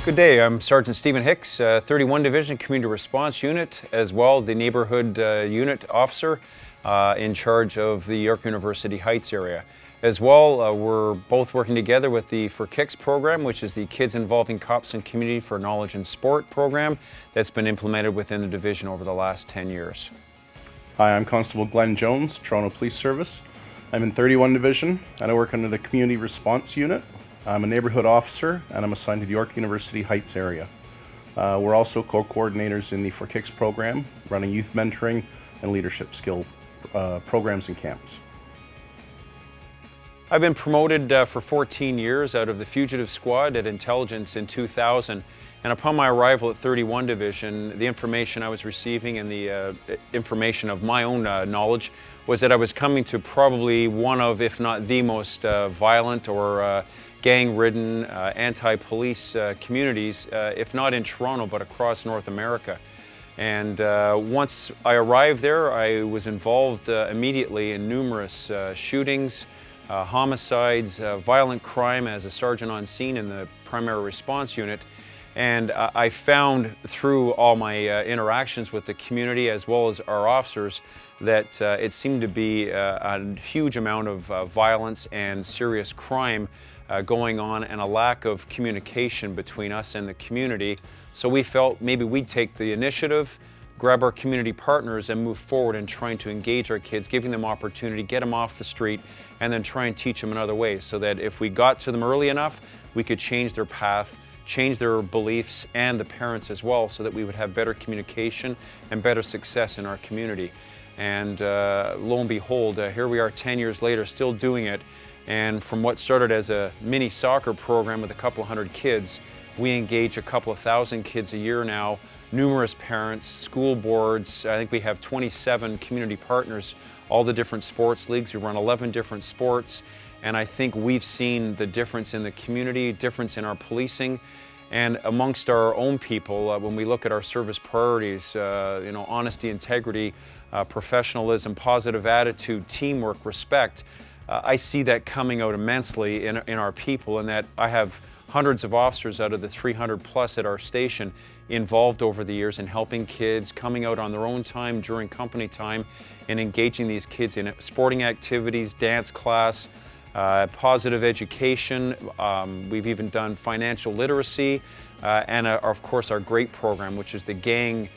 Good day, I'm Sergeant Stephen Hicks, 31Division Community Response Unit, as well the Neighborhood Unit Officer in charge of the York University Heights area. As well, we're both working together with the Hicks program, which is the Kids Involving Cops and Community for Knowledge and Sport program that's been implemented within the division over the last 10 years. Hi, I'm Constable Glenn Jones, Toronto Police Service. I'm in 31Division and I work under the Community Response Unit. I'm a neighborhood officer and I'm assigned to the York University Heights area. We're also co-coordinators in the Hicks program, running youth mentoring and leadership skill programs and camps. I've been promoted for 14 years out of the fugitive squad at intelligence in 2000, and upon my arrival at 31Division, the information I was receiving and the information of my own knowledge was that I was coming to probably one of, if not the most violent or gang-ridden, anti-police communities, if not in Toronto, but across North America. And once I arrived there, I was involved immediately in numerous shootings, homicides, violent crime as a sergeant on scene in the primary response unit. And I found through all my interactions with the community as well as our officers that it seemed to be a huge amount of violence and serious crime going on, and a lack of communication between us and the community. So we felt maybe we'd take the initiative, grab our community partners and move forward in trying to engage our kids, giving them opportunity, get them off the street, and then try and teach them in other ways so that if we got to them early enough, we could change their path, change their beliefs, and the parents as well, so that we would have better communication and better success in our community. And lo and behold, here we are 10 years later still doing it. And from what started as a mini soccer program with a couple hundred kids, we engage a couple of thousand kids a year now, numerous parents, school boards. I think we have 27 community partners, all the different sports leagues. We run 11 different sports. And I think we've seen the difference in the community, difference in our policing, and amongst our own people. When we look at our service priorities, honesty, integrity, professionalism, positive attitude, teamwork, respect, I see that coming out immensely in our people, and that I have hundreds of officers out of the 300 plus at our station involved over the years in helping kids, coming out on their own time during company time, and engaging these kids in sporting activities, dance class, positive education. We've even done financial literacy, and of course our great program, which is the gang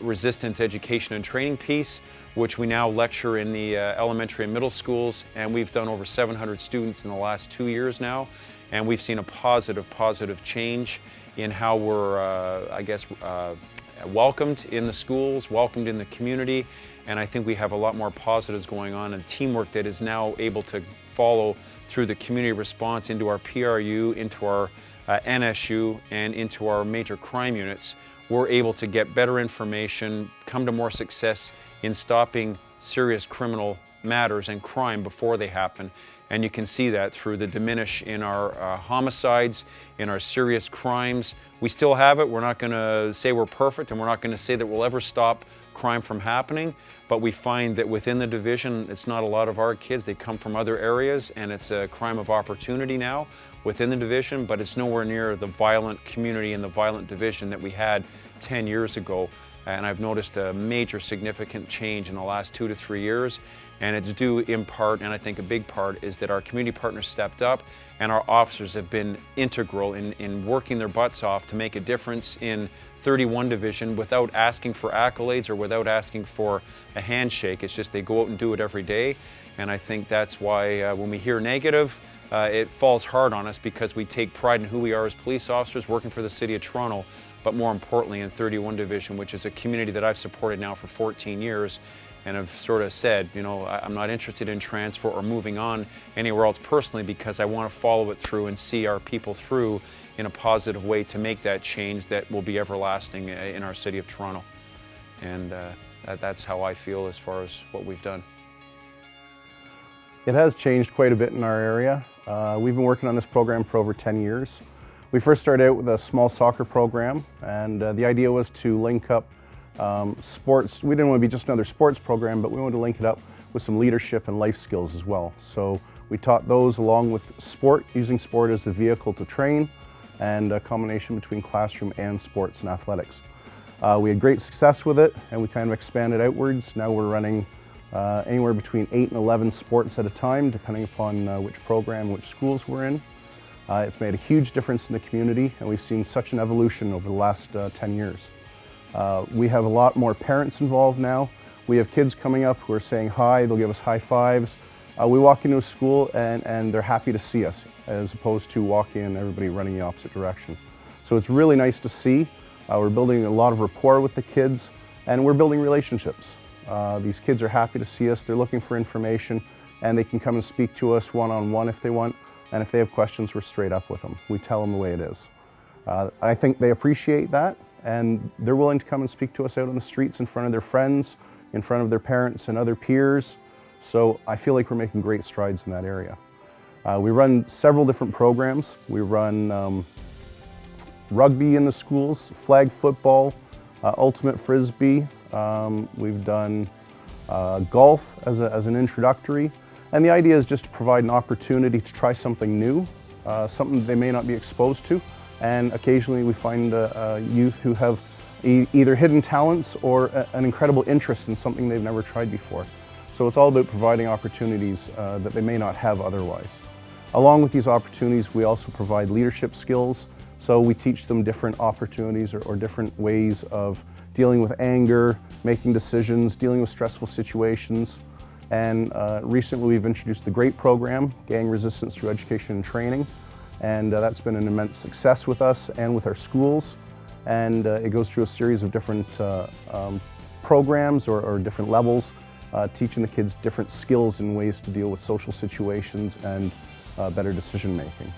resistance education and training piece, which we now lecture in the elementary and middle schools, and we've done over 700 students in the last 2 years now, and we've seen a positive change in how we're, welcomed in the schools, welcomed in the community, and I think we have a lot more positives going on, and teamwork that is now able to follow through the community response into our PRU, into our NSU, and into our major crime units. We're able to get better information, come to more success in stopping serious criminal matters and crime before they happen. And you can see that through the diminish in our homicides, in our serious crimes. We still have it. We're not going to say we're perfect, and we're not going to say that we'll ever stop crime from happening, but we find that within the division, it's not a lot of our kids. They come from other areas, and it's a crime of opportunity now within the division, but it's nowhere near the violent community and the violent division that we had 10 years ago. And I've noticed a major significant change in the last 2 to 3 years, and it's due in part, and I think a big part, is that our community partners stepped up and our officers have been integral in working their butts off to make a difference in 31Division without asking for accolades or without asking for a handshake. It's just they go out and do it every day, and I think that's why when we hear negative, it falls hard on us, because we take pride in who we are as police officers working for the City of Toronto, but more importantly in 31Division, which is a community that I've supported now for 14 years, and have sort of said, I'm not interested in transfer or moving on anywhere else personally, because I want to follow it through and see our people through in a positive way to make that change that will be everlasting in our City of Toronto. And that's how I feel as far as what we've done. It has changed quite a bit in our area. We've been working on this program for over 10 years. We first started out with a small soccer program, and the idea was to link up sports. We didn't want to be just another sports program, but we wanted to link it up with some leadership and life skills as well. So we taught those along with sport, using sport as the vehicle to train, and a combination between classroom and sports and athletics. We had great success with it, and we kind of expanded outwards. Now we're running anywhere between 8 and 11 sports at a time, depending upon which program, which schools we're in. It's made a huge difference in the community, and we've seen such an evolution over the last 10 years. We have a lot more parents involved now. We have kids coming up who are saying hi, they'll give us high fives. We walk into a school and they're happy to see us, as opposed to walking in and everybody running the opposite direction. So it's really nice to see. We're building a lot of rapport with the kids, and we're building relationships. These kids are happy to see us, they're looking for information, and they can come and speak to us one-on-one if they want, and if they have questions, we're straight up with them. We tell them the way it is. I think they appreciate that, and they're willing to come and speak to us out on the streets in front of their friends, in front of their parents and other peers. So I feel like we're making great strides in that area. We run several different programs. We run rugby in the schools, flag football, ultimate frisbee. We've done golf as an introductory. And the idea is just to provide an opportunity to try something new, something they may not be exposed to. And occasionally we find youth who have either hidden talents or an incredible interest in something they've never tried before. So it's all about providing opportunities that they may not have otherwise. Along with these opportunities, we also provide leadership skills. So we teach them different opportunities or different ways of dealing with anger, making decisions, dealing with stressful situations. And recently we've introduced the GREAT program, Gang Resistance Through Education and Training. And that's been an immense success with us and with our schools. And it goes through a series of different programs or different levels, teaching the kids different skills and ways to deal with social situations and better decision making.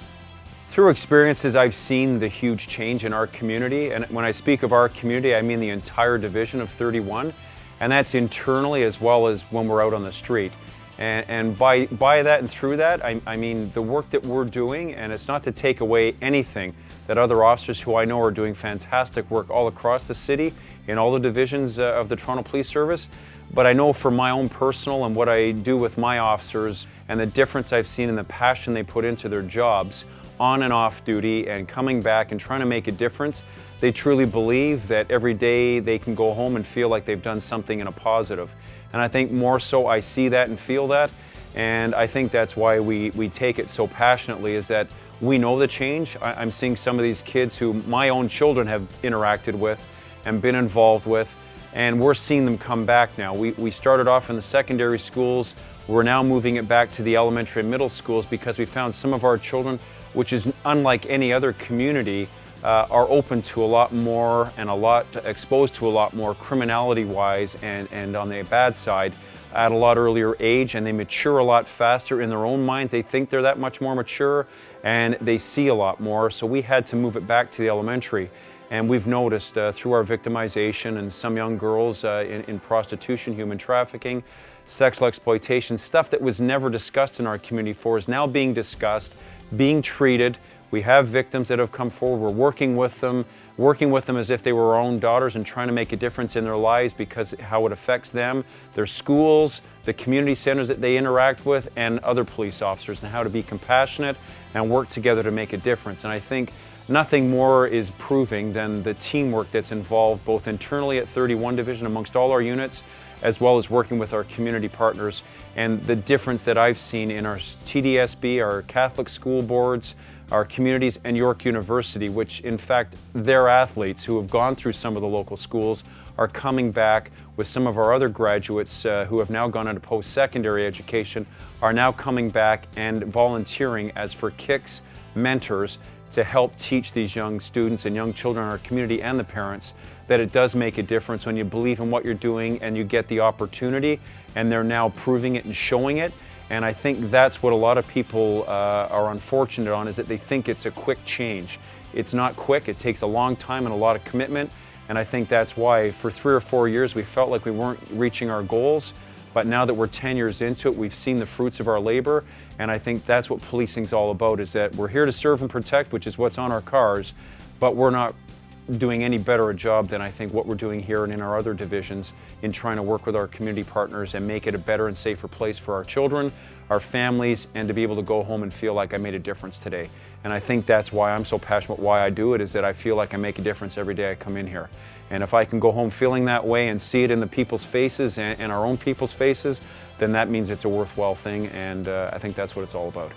Through experiences, I've seen the huge change in our community. And when I speak of our community, I mean the entire division of 31. And that's internally as well as when we're out on the street. And by that and through that, I mean the work that we're doing, and it's not to take away anything that other officers who I know are doing fantastic work all across the city in all the divisions of the Toronto Police Service. But I know for my own personal and what I do with my officers and the difference I've seen in the passion they put into their jobs on and off duty and coming back and trying to make a difference, they truly believe that every day they can go home and feel like they've done something in a positive. And I think more so I see that and feel that, and I think that's why we take it so passionately, is that we know the change. I'm seeing some of these kids who my own children have interacted with and been involved with, and we're seeing them come back now. We started off in the secondary schools. We're now moving it back to the elementary and middle schools because we found some of our children, which is unlike any other community, are open to a lot more and exposed to a lot more criminality-wise and on the bad side at a lot earlier age, and they mature a lot faster in their own minds. They think they're that much more mature and they see a lot more. So we had to move it back to the elementary. And we've noticed through our victimization and some young girls in prostitution, human trafficking, sexual exploitation, stuff that was never discussed in our community before is now being discussed, being treated. We have victims that have come forward. We're working with them as if they were our own daughters and trying to make a difference in their lives because how it affects them, their schools, the community centers that they interact with, and other police officers, and how to be compassionate and work together to make a difference. And I think nothing more is proving than the teamwork that's involved both internally at 31 Division amongst all our units, as well as working with our community partners, and the difference that I've seen in our TDSB, our Catholic school boards, our communities, and York University, which in fact their athletes who have gone through some of the local schools are coming back with some of our other graduates who have now gone into post-secondary education, are now coming back and volunteering as for Hicks mentors to help teach these young students and young children in our community and the parents that it does make a difference when you believe in what you're doing and you get the opportunity, and they're now proving it and showing it. And I think that's what a lot of people are unfortunate on, is that they think it's a quick change. It's not quick, it takes a long time and a lot of commitment, and I think that's why for 3 or 4 years we felt like we weren't reaching our goals. But now that we're 10 years into it, we've seen the fruits of our labor, and I think that's what policing's all about, is that we're here to serve and protect, which is what's on our cars, but we're not doing any better a job than I think what we're doing here and in our other divisions in trying to work with our community partners and make it a better and safer place for our children, our families, and to be able to go home and feel like I made a difference today. And I think that's why I'm so passionate, why I do it, is that I feel like I make a difference every day I come in here. And if I can go home feeling that way and see it in the people's faces and our own people's faces, then that means it's a worthwhile thing, and I think that's what it's all about.